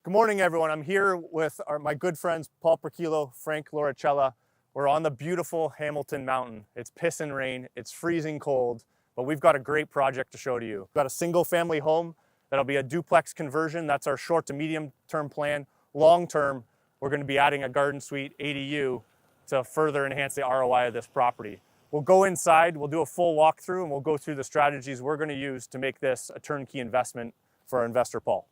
Good morning, everyone. I'm here with my good friends, Paul Perkilo, Frank Loricella. We're on the beautiful Hamilton Mountain. It's pissing rain, it's freezing cold, but we've got a great project to show to you. We've got a single family home that'll be a duplex conversion. That's our short to medium term plan. Long term, we're gonna be adding a garden suite ADU to further enhance the ROI of this property. We'll go inside, we'll do a full walkthrough, and we'll go through the strategies we're gonna use to make this a turnkey investment for our investor, Paul.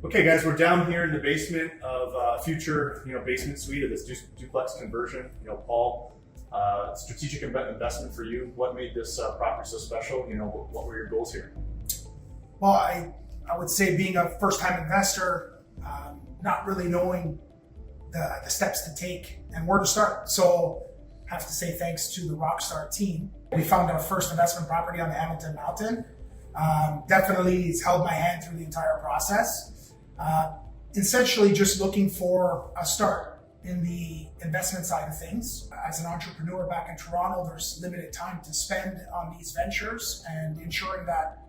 Okay, guys, we're down here in the basement of a future, basement suite of this duplex conversion. Paul, strategic investment for you. What made this property so special? What were your goals here? Well, I would say being a first-time investor, not really knowing the steps to take and where to start. So I have to say thanks to the Rockstar team. We found our first investment property on the Hamilton Mountain. Definitely has held my hand through the entire process. Essentially just looking for a start in the investment side of things. As an entrepreneur back in Toronto, there's limited time to spend on these ventures, and ensuring that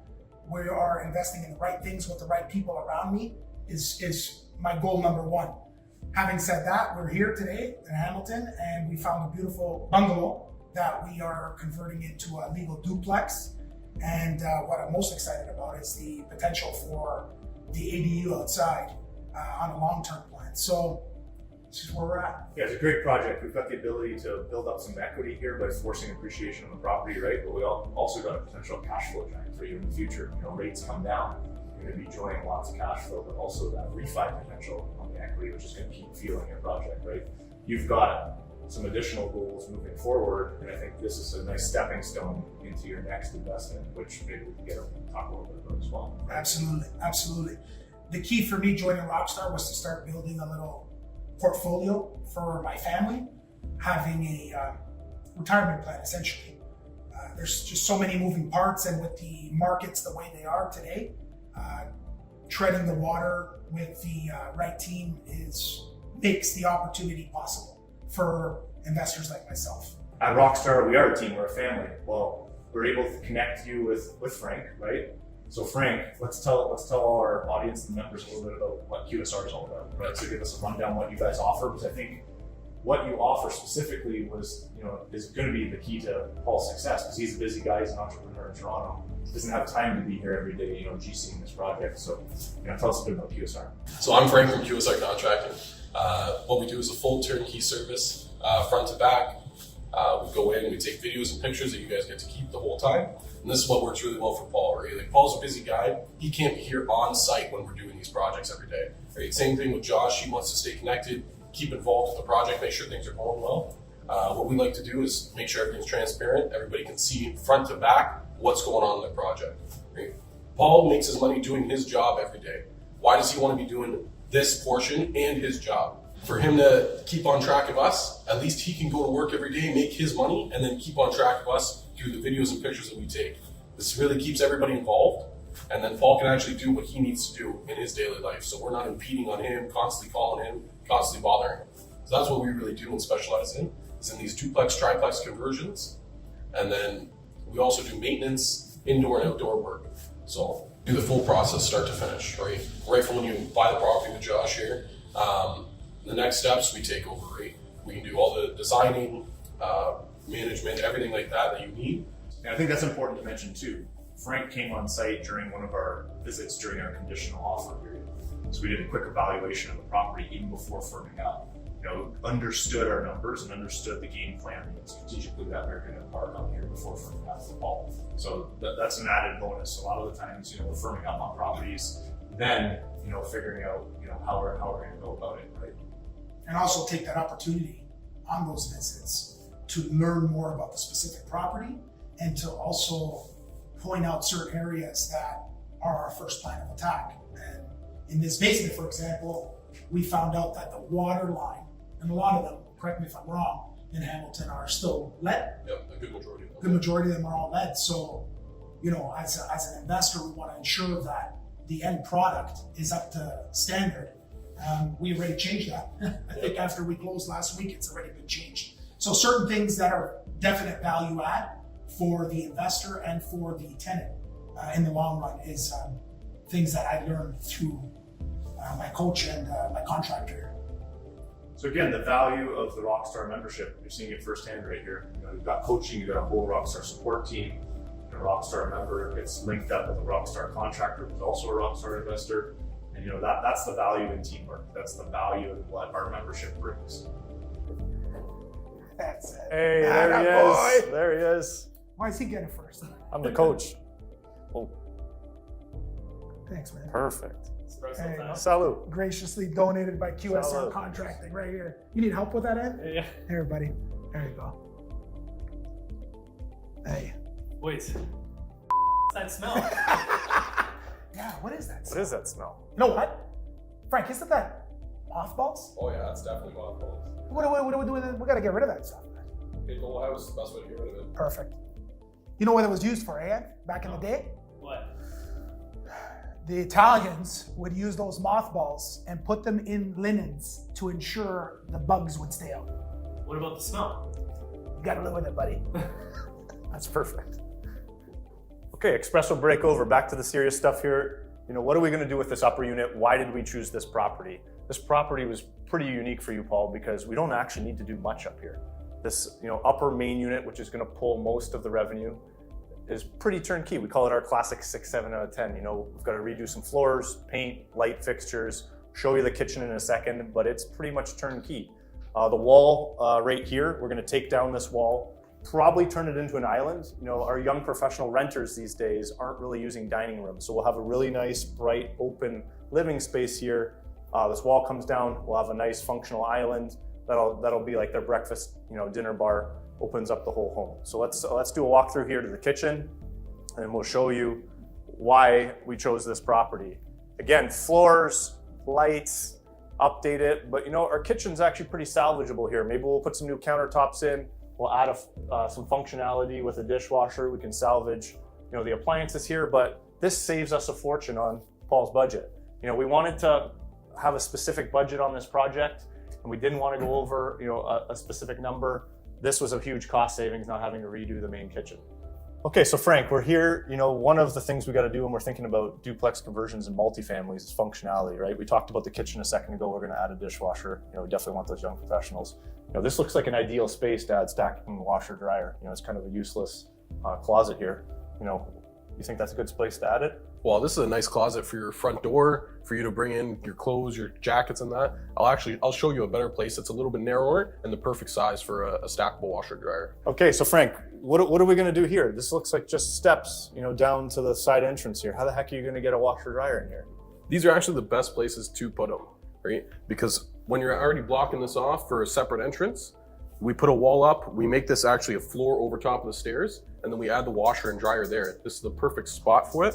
we are investing in the right things with the right people around me is my goal number one. Having said that, we're here today in Hamilton, and we found a beautiful bungalow that we are converting into a legal duplex. And what I'm most excited about is the potential for the ADU outside on a long-term plan. So this is where we're at. Yeah, it's a great project. We've got the ability to build up some equity here by forcing appreciation on the property, right? But we also got a potential cash flow giant for you in the future. Rates come down, you're going to be enjoying lots of cash flow, but also that refi potential on the equity, which is going to keep fueling your project, right? You've got some additional goals moving forward, and I think this is a nice stepping stone into your next investment, which maybe we can talk a little bit about as well. Right? Absolutely. The key for me joining Rockstar was to start building a little portfolio for my family, having a retirement plan essentially. There's just so many moving parts, and with the markets the way they are today, treading the water with the right team makes the opportunity possible for investors like myself. At Rockstar, we are a team, we're a family. Well, we're able to connect you with Frank, right? So Frank, let's tell our audience and members a little bit about what QSR is all about, right? So give us a rundown what you guys offer, because I think what you offer specifically is going to be the key to Paul's success, because he's a busy guy, he's an entrepreneur in Toronto. He doesn't have time to be here every day, GCing this project. So, tell us a bit about QSR. So I'm Frank from QSR Contracting. What we do is a full turnkey service, front to back. We go in, we take videos and pictures that you guys get to keep the whole time. And this is what works really well for Paul, right? Like, Paul's a busy guy. He can't be here on site when we're doing these projects every day, right? Same thing with Josh. He wants to stay connected, keep involved with the project, make sure things are going well. What we like to do is make sure everything's transparent. Everybody can see front to back what's going on in the project, right? Paul makes his money doing his job every day. Why does he want to be doing this portion and his job? For him to keep on track of us, at least he can go to work every day, make his money, and then keep on track of us through the videos and pictures that we take. This really keeps everybody involved, and then Paul can actually do what he needs to do in his daily life. So we're not impeding on him, constantly calling him, constantly bothering him. So that's what we really do and specialize in, is in these duplex, triplex conversions. And then we also do maintenance, indoor and outdoor work. So do the full process start to finish, right? Right from when you buy the property with Josh here. The next steps we take over, right? We can do all the designing, management, everything like that you need. And I think that's important to mention too. Frank came on site during one of our visits during our conditional offer period. So we did a quick evaluation of the property even before firming up. Understood our numbers and understood the game plan strategically that we were going to embark on here before firming up for Paul. So that's an added bonus. A lot of the times, we're firming up on properties, then figuring out how we're going to go about it, right? And also take that opportunity on those visits to learn more about the specific property, and to also point out certain areas that are our first plan of attack. And in this basement, for example, we found out that the water line, and a lot of them, correct me if I'm wrong, in Hamilton are still lead. Yep, a good majority of them. Good majority of them are all lead. So, as an investor, we want to ensure that the end product is up to standard. We already changed that. I think after we closed last week, it's already been changed. So certain things that are definite value add for the investor and for the tenant in the long run is things that I learned through my coach and my contractor. So again, the value of the Rockstar membership, you're seeing it firsthand right here. You've got coaching, you've got a whole Rockstar support team, a Rockstar member gets linked up with a Rockstar contractor who's also a Rockstar investor. And that's the value in teamwork. That's the value in what our membership brings. That's it. Hey, there he is. Boy. There he is. Why is he getting it first? I'm the coach. Oh, Thanks, man. perfect. Hey, Salute. graciously donated by QSR Salute. Contracting right here. You need help with that, Ed? Yeah. Here, buddy. There you go. Hey. Wait. That smell. Yeah, what is that? What is that smell? You know what? Frank, isn't that mothballs? Oh yeah, that's definitely mothballs. What do we do with it? We gotta get rid of that stuff. People have the best way to get rid of it. Perfect. You know what it was used for, Ed? Back in the day? What? The Italians would use those mothballs and put them in linens to ensure the bugs would stay out. What about the smell? You gotta live with it, buddy. That's perfect. Okay, espresso break over. Back to the serious stuff here. What are we going to do with this upper unit? Why did we choose this property? This property was pretty unique for you, Paul, because we don't actually need to do much up here. This, upper main unit, which is going to pull most of the revenue, is pretty turnkey. We call it our classic 6, 7 out of 10. We've got to redo some floors, paint, light fixtures, show you the kitchen in a second, but it's pretty much turnkey. The wall right here, we're going to take down this wall, probably turn it into an island. Our young professional renters these days aren't really using dining rooms, so we'll have a really nice, bright, open living space here. This wall comes down, we'll have a nice functional island that'll be like their breakfast, dinner bar, opens up the whole home. So let's do a walkthrough here to the kitchen, and we'll show you why we chose this property. Again, floors, lights, update it, but our kitchen's actually pretty salvageable here. Maybe we'll put some new countertops in. We'll add some functionality with a dishwasher. We can salvage, the appliances here, but this saves us a fortune on Paul's budget. We wanted to have a specific budget on this project, and we didn't want to go over, a specific number. This was a huge cost savings, not having to redo the main kitchen. Okay, so Frank, we're here. One of the things we got to do when we're thinking about duplex conversions and multifamilies is functionality, right? We talked about the kitchen a second ago. We're going to add a dishwasher. We definitely want those young professionals. This looks like an ideal space to add stacking washer dryer. It's kind of a useless closet here. You think that's a good place to add it? Well, this is a nice closet for your front door, for you to bring in your clothes, your jackets and that. I'll show you a better place that's a little bit narrower and the perfect size for a stackable washer dryer. Okay, so Frank, what are we gonna do here? This looks like just steps, down to the side entrance here. How the heck are you gonna get a washer dryer in here? These are actually the best places to put them, right? Because when you're already blocking this off for a separate entrance, we put a wall up, we make this actually a floor over top of the stairs, and then we add the washer and dryer there. This is the perfect spot for it.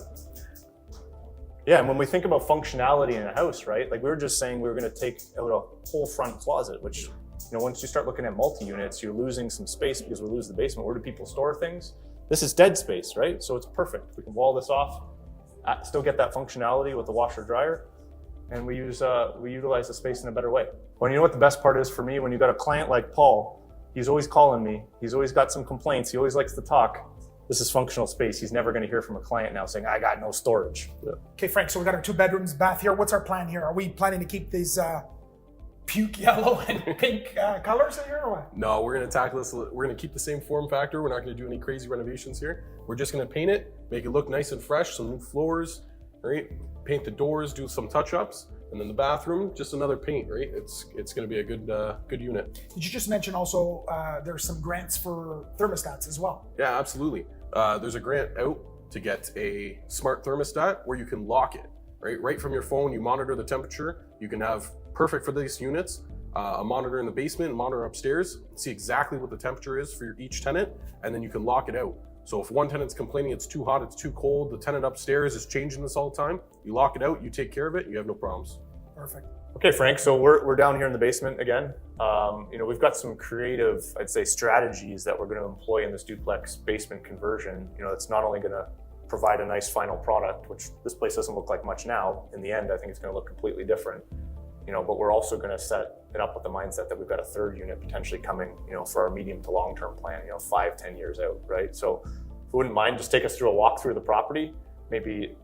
Yeah, and when we think about functionality in a house, right? Like we were just saying we were gonna take out a whole front closet, which, once you start looking at multi-units, you're losing some space because we lose the basement. Where do people store things? This is dead space, right? So it's perfect. We can wall this off, still get that functionality with the washer dryer, and we utilize the space in a better way. Well, you know what the best part is for me? When you got a client like Paul, he's always calling me. He's always got some complaints. He always likes to talk. This is functional space. He's never going to hear from a client now saying, I got no storage. Yeah. Okay, Frank, so we got our 2 bedrooms, bath here. What's our plan here? Are we planning to keep these puke yellow and pink colors in here or what? No, we're gonna tackle this. We're gonna keep the same form factor. We're not gonna do any crazy renovations here. We're just gonna paint it, make it look nice and fresh, some new floors, right? Paint the doors, do some touch-ups, and then the bathroom, just another paint, right? It's gonna be a good unit. Did you just mention also there's some grants for thermostats as well? Yeah, absolutely. There's a grant out to get a smart thermostat where you can lock it, right? Right from your phone, you monitor the temperature. You can have, perfect for these units, a monitor in the basement, a monitor upstairs, see exactly what the temperature is for each tenant, and then you can lock it out. So if one tenant's complaining it's too hot, it's too cold, the tenant upstairs is changing this all the time, you lock it out, you take care of it, you have no problems. Perfect. Okay, Frank, so we're down here in the basement again. We've got some creative, I'd say, strategies that we're going to employ in this duplex basement conversion. It's not only going to provide a nice final product, which this place doesn't look like much now. In the end, I think it's going to look completely different. But we're also going to set it up with the mindset that we've got a 3rd unit potentially coming, for our medium to long-term plan, 5-10 years out, right? So if you wouldn't mind, just take us through a walk through the property. maybe,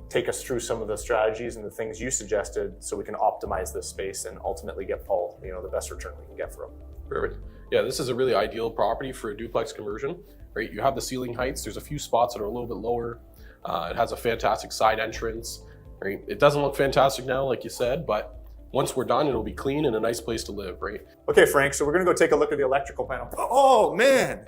take us through some of the strategies and the things you suggested so we can optimize this space and ultimately get Paul, the best return we can get for him. Perfect. Yeah, this is a really ideal property for a duplex conversion, right? You have the ceiling heights. There's a few spots that are a little bit lower. It has a fantastic side entrance, right? It doesn't look fantastic now, like you said, but once we're done, it'll be clean and a nice place to live, right? Okay, Frank, so we're gonna go take a look at the electrical panel. Oh man,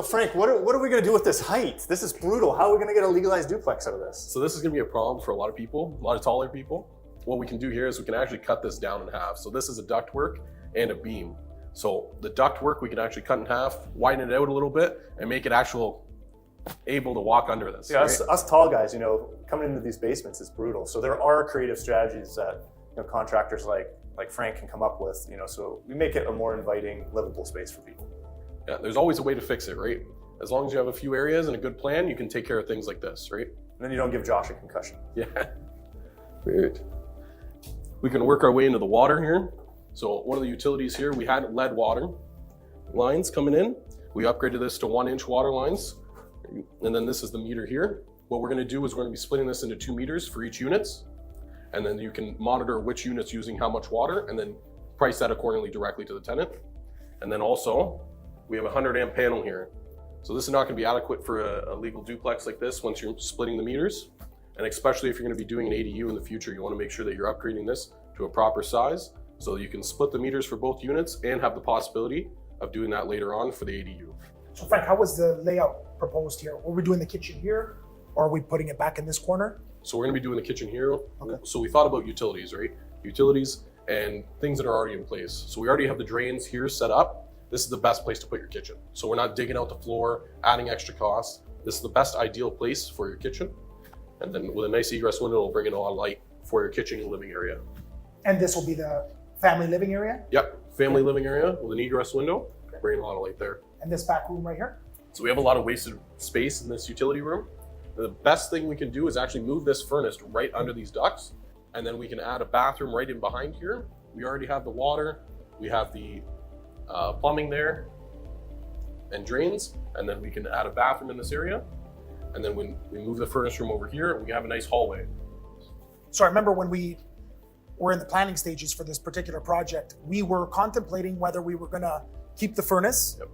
Frank, what are we gonna do with this height? This is brutal. How are we gonna get a legalized duplex out of this? So this is gonna be a problem for a lot of people, a lot of taller people. What we can do here is we can actually cut this down in half. So this is a ductwork and a beam. So the ductwork we can actually cut in half, widen it out a little bit, and make it able to walk under this. Yeah, right? us tall guys, coming into these basements is brutal. So there are creative strategies that contractors like Frank can come up with, so we make it a more inviting, livable space for people. Yeah, there's always a way to fix it, right? As long as you have a few areas and a good plan, you can take care of things like this, right? And then you don't give Josh a concussion. Yeah. Great. We can work our way into the water here. So one of the utilities here, we had lead water lines coming in. We upgraded this to 1-inch water lines. And then this is the meter here. What we're gonna do is we're gonna be splitting this into 2 meters for each units. And then you can monitor which unit's using how much water and then price that accordingly directly to the tenant. And then also, we have a 100-amp panel here. So this is not gonna be adequate for a legal duplex like this once you're splitting the meters. And especially if you're gonna be doing an ADU in the future, you wanna make sure that you're upgrading this to a proper size so that you can split the meters for both units and have the possibility of doing that later on for the ADU. So Frank, how was the layout proposed here? Were we doing the kitchen here, or are we putting it back in this corner? So we're gonna be doing the kitchen here. Okay. So we thought about utilities, right? Utilities and things that are already in place. So we already have the drains here set up. This is the best place to put your kitchen. So we're not digging out the floor, adding extra costs. This is the best ideal place for your kitchen. And then with a nice egress window, it'll bring in a lot of light for your kitchen and living area. And this will be the family living area? Yep, family living area with an egress window, bringing a lot of light there. And this back room right here? So we have a lot of wasted space in this utility room. The best thing we can do is actually move this furnace right under these ducts, and then we can add a bathroom right in behind here. We already have the water, we have the plumbing there, and drains, and then we can add a bathroom in this area. And then when we move the furnace room over here, we have a nice hallway. So I remember when we were in the planning stages for this particular project, we were contemplating whether we were gonna keep the furnace, Yep.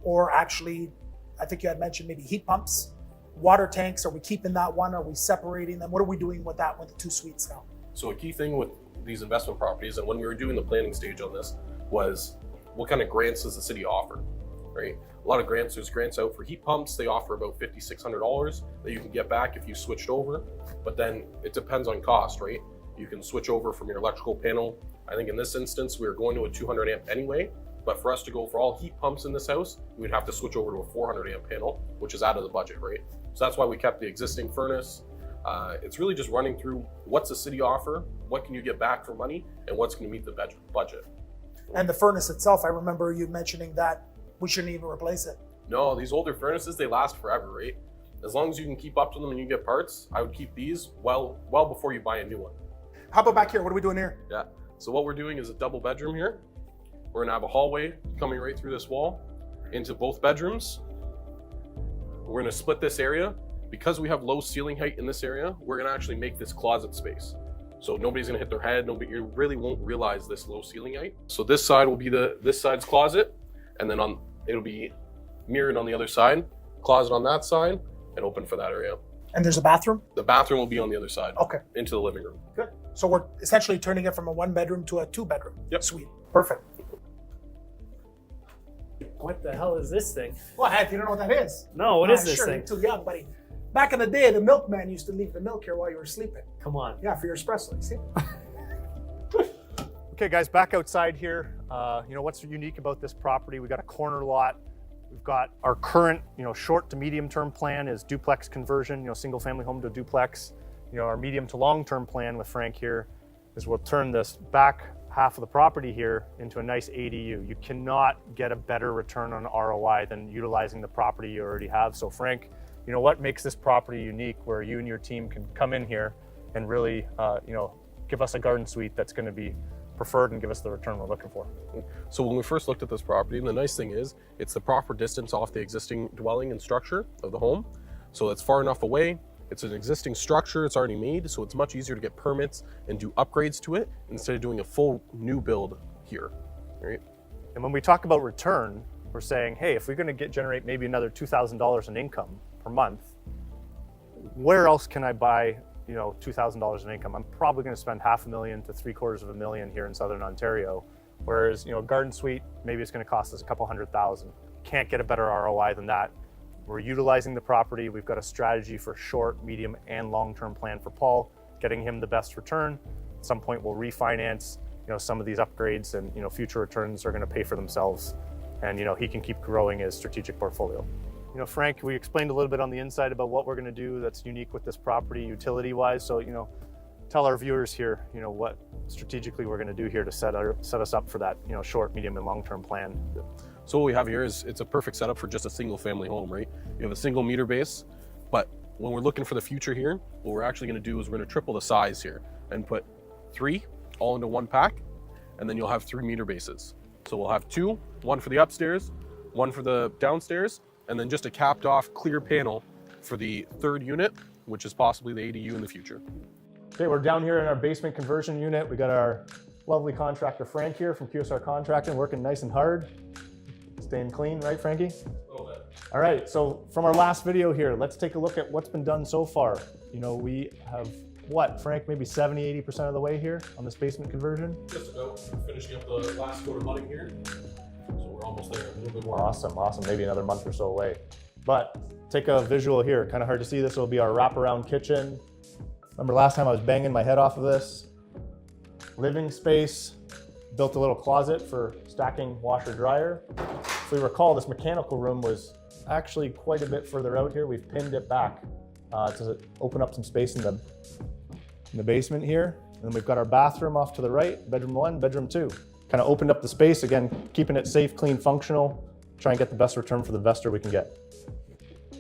Or actually, I think you had mentioned maybe heat pumps, water tanks. Are we keeping that one? Are we separating them? What are we doing with that, with the 2 suites now? So a key thing with these investment properties, and when we were doing the planning stage on this, was what kind of grants does the city offer, right? A lot of grants, there's grants out for heat pumps. They offer about $5,600 that you can get back if you switched over, but then it depends on cost, right? You can switch over from your electrical panel. I think in this instance, we were going to a 200 amp anyway, but for us to go for all heat pumps in this house, we'd have to switch over to a 400 amp panel, which is out of the budget, right? So that's why we kept the existing furnace. It's really just running through what's the city offer, what can you get back for money, and what's gonna meet the budget. And the furnace itself, I remember you mentioning that we shouldn't even replace it. No, these older furnaces, they last forever, right? As long as you can keep up to them and you get parts, I would keep these well before you buy a new one. How about back here? What are we doing here? Yeah, so what we're doing is a double bedroom here. We're gonna have a hallway coming right through this wall into both bedrooms. We're gonna split this area. Because we have low ceiling height in this area, we're gonna actually make this closet space. So nobody's gonna hit their head, you really won't realize this low ceiling height. So this side will be this side's closet, and then it'll be mirrored on the other side, closet on that side, and open for that area. And there's a bathroom? The bathroom will be on the other side. Okay. Into the living room. Good. So we're essentially turning it from a 1-bedroom to a 2-bedroom Yep. suite. Perfect. What the hell is this thing? Well, heck, you don't know what that is? No, what is this sure, thing? You're too young, buddy. Back in the day, the milkman used to leave the milk here while you were sleeping. Come on. Yeah, for your espresso, you see? Okay, guys, back outside here. What's unique about this property? We got a corner lot. We've got our current, short to medium term plan is duplex conversion, single family home to duplex. Our medium to long term plan with Frank here is we'll turn this back half of the property here into a nice ADU. You cannot get a better return on ROI than utilizing the property you already have. So Frank, what makes this property unique where you and your team can come in here and really, give us a garden suite that's going to be preferred and give us the return we're looking for. So when we first looked at this property, and the nice thing is, it's the proper distance off the existing dwelling and structure of the home. So it's far enough away. It's an existing structure, it's already made, so it's much easier to get permits and do upgrades to it instead of doing a full new build here, right? And when we talk about return, we're saying, hey, if we're going to generate maybe another $2,000 in income per month, where else can I buy, $2,000 in income? I'm probably going to spend $500,000 to $750,000 here in Southern Ontario. Whereas, a garden suite, maybe it's going to cost us a couple $100,000. Can't get a better ROI than that. We're utilizing the property. We've got a strategy for short, medium, and long-term plan for Paul, getting him the best return. At some point, we'll refinance, some of these upgrades, and future returns are going to pay for themselves. And he can keep growing his strategic portfolio. Frank, we explained a little bit on the inside about what we're going to do that's unique with this property, utility-wise. So tell our viewers here, what strategically we're going to do here to set us up for that, short, medium, and long-term plan. So what we have here is it's a perfect setup for just a single family home, right? You have a single meter base, but when we're looking for the future here, what we're actually going to do is we're going to triple the size here and put 3 all into one pack, and then you'll have 3 meter bases. So we'll have 2, one for the upstairs, one for the downstairs, and then just a capped off clear panel for the 3rd unit, which is possibly the ADU in the future. Okay, we're down here in our basement conversion unit. We got our lovely contractor Frank here from QSR Contracting, working nice and hard. Staying clean, right, Frankie? A little bit. All right, so from our last video here, let's take a look at what's been done so far. We have, Frank, maybe 70, 80% of the way here on this basement conversion? Just about finishing up the last coat of mudding here. So we're almost there, a little bit more. Awesome, maybe another month or so away. But take a visual here, kind of hard to see. This will be our wraparound kitchen. Remember last time I was banging my head off of this? Living space, built a little closet for stacking washer dryer. If we recall, this mechanical room was actually quite a bit further out here. We've pinned it back to open up some space in the basement here. And then we've got our bathroom off to the right, bedroom 1, bedroom 2. Kind of opened up the space, again, keeping it safe, clean, functional, try and get the best return for the investor we can get.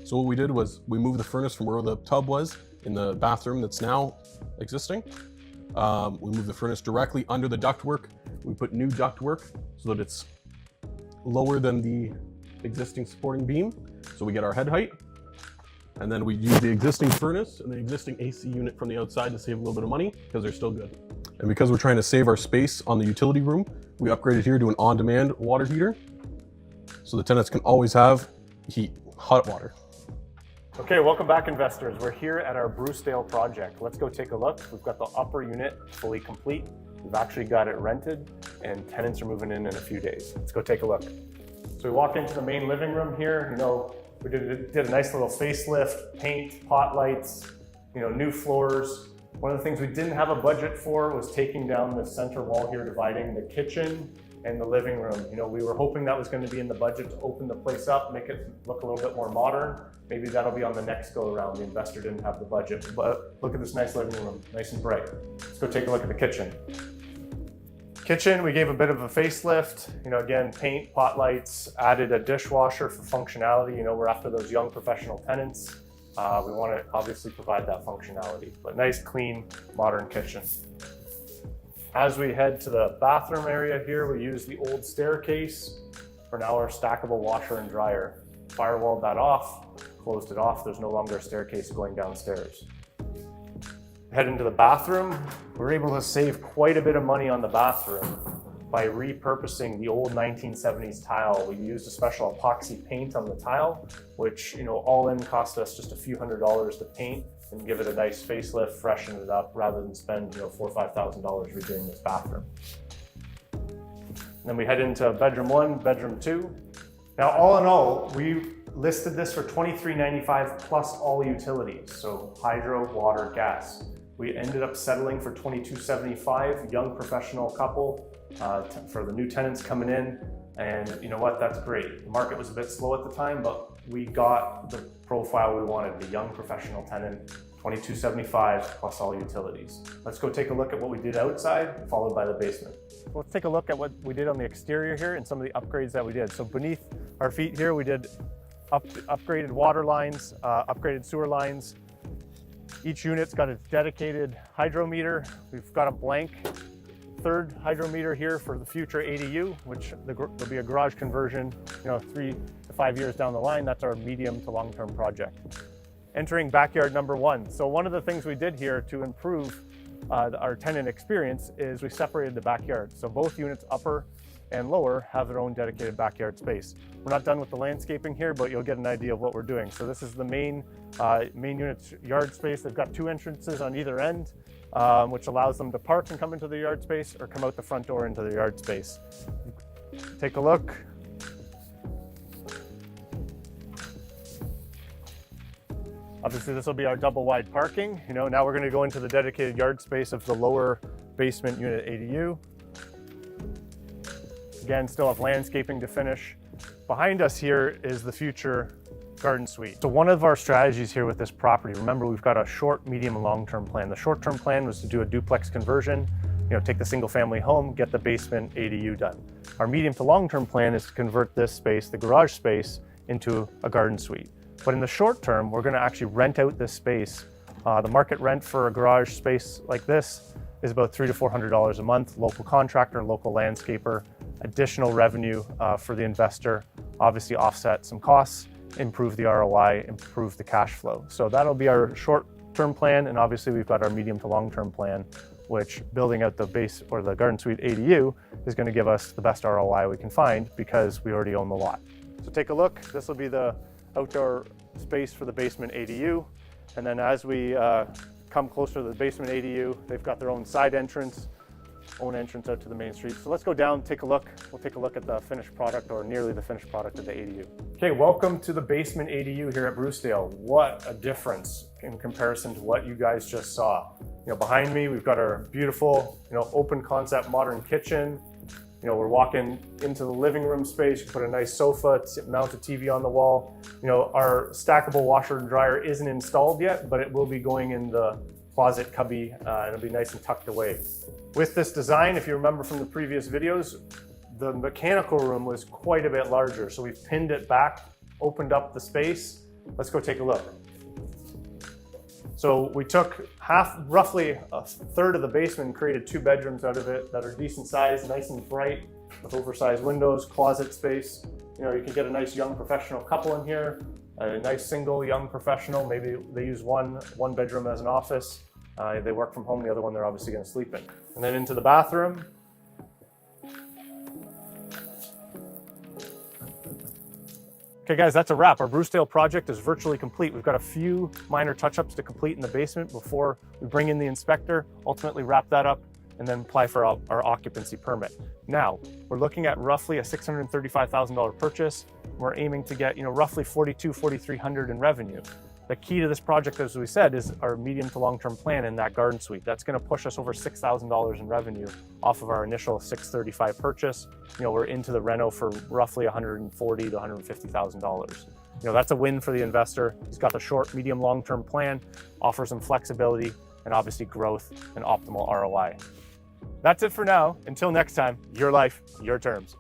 So what we did was we moved the furnace from where the tub was in the bathroom that's now existing. We moved the furnace directly under the ductwork. We put new ductwork so that it's lower than the existing supporting beam. So we get our head height. And then we use the existing furnace and the existing AC unit from the outside to save a little bit of money because they're still good. And because we're trying to save our space on the utility room, we upgraded here to an on-demand water heater. So the tenants can always have hot water. Okay, welcome back, investors. We're here at our Brucedale project. Let's go take a look. We've got the upper unit fully complete. We've actually got it rented and tenants are moving in a few days. Let's go take a look. So we walk into the main living room here. We did a nice little facelift, paint, pot lights, new floors. One of the things we didn't have a budget for was taking down the center wall here, dividing the kitchen and the living room. We were hoping that was going to be in the budget to open the place up, make it look a little bit more modern. Maybe that'll be on the next go around. The investor didn't have the budget, but look at this nice living room, nice and bright. Let's go take a look at the kitchen. Kitchen, we gave a bit of a facelift. Again, paint, pot lights, added a dishwasher for functionality. We're after those young professional tenants. We want to obviously provide that functionality, but nice, clean, modern kitchen. As we head to the bathroom area here, we use the old staircase for now our stackable washer and dryer. Firewalled that off, closed it off. There's no longer a staircase going downstairs. Head into the bathroom. We're able to save quite a bit of money on the bathroom by repurposing the old 1970s tile. We used a special epoxy paint on the tile, which all in cost us just a few $100s to paint and give it a nice facelift, freshen it up, rather than spend $4,000 or $5,000 redoing this bathroom. Then we head into bedroom 1, bedroom 2. Now, all in all, we listed this for $23.95 plus all utilities, so hydro, water, gas. We ended up settling for $22.75, young professional couple, for the new tenants coming in. And you know what, that's great. The market was a bit slow at the time, but we got the profile we wanted, the young professional tenant, $22.75 plus all utilities. Let's go take a look at what we did outside, followed by the basement. Let's take a look at what we did on the exterior here and some of the upgrades that we did. So beneath our feet here, we did upgraded water lines, upgraded sewer lines. Each unit's got its dedicated hydrometer. We've got a blank 3rd hydrometer here for the future ADU, which there'll be a garage conversion, 3 to 5 years down the line. That's our medium to long-term project. entering backyard number 1. So one of the things we did here to improve our tenant experience is we separated the backyard. So both units, upper and lower, have their own dedicated backyard space. We're not done with the landscaping here, but you'll get an idea of what we're doing. So this is the main unit's yard space. They've got 2 entrances on either end, which allows them to park and come into the yard space or come out the front door into the yard space. Take a look. Obviously this will be our double wide parking. Now we're gonna go into the dedicated yard space of the lower basement unit ADU. Again, still have landscaping to finish. Behind us here is the future garden suite. So one of our strategies here with this property, remember we've got a short, medium, and long-term plan. The short-term plan was to do a duplex conversion, take the single family home, get the basement ADU done. Our medium to long-term plan is to convert this space, the garage space, into a garden suite. But in the short term, we're gonna actually rent out this space. The market rent for a garage space like this is about $300 to $400 a month, local contractor, local landscaper, additional revenue for the investor, obviously offset some costs, improve the ROI, improve the cash flow. So that'll be our short-term plan, and obviously we've got our medium to long-term plan, which building out the base or the garden suite ADU is gonna give us the best ROI we can find because we already own the lot. So take a look, this will be the outdoor space for the basement ADU. And then as we come closer to the basement ADU, they've got their own side entrance, own entrance out to the main street. So let's go down, take a look. We'll take a look at the finished product, or nearly the finished product of the ADU. Okay, welcome to the basement ADU here at Brucedale. What a difference in comparison to what you guys just saw. Behind me, we've got our beautiful, open concept modern kitchen. We're walking into the living room space. You put a nice sofa, mount a TV on the wall. Our stackable washer and dryer isn't installed yet, but it will be going in the closet cubby, and it'll be nice and tucked away. With this design, if you remember from the previous videos, the mechanical room was quite a bit larger. So we've pinned it back, opened up the space. Let's go take a look. So we took roughly a third of the basement and created 2 bedrooms out of it that are decent size, nice and bright, with oversized windows, closet space. You can get a nice young professional couple in here, a nice single young professional. Maybe they use one bedroom as an office. They work from home, the other one they're obviously gonna sleep in. And then into the bathroom. Okay guys, that's a wrap. Our Brucedale project is virtually complete. We've got a few minor touch-ups to complete in the basement before we bring in the inspector, ultimately wrap that up, and then apply for our occupancy permit. Now, we're looking at roughly a $635,000 purchase. We're aiming to get roughly $4,200–4,300 in revenue. The key to this project, as we said, is our medium to long-term plan in that garden suite. That's gonna push us over $6,000 in revenue off of our initial $635,000 purchase. We're into the reno for roughly $140,000 to $150,000. That's a win for the investor. He's got the short, medium, long-term plan, offers him flexibility, and obviously growth and optimal ROI. That's it for now. Until next time, your life, your terms.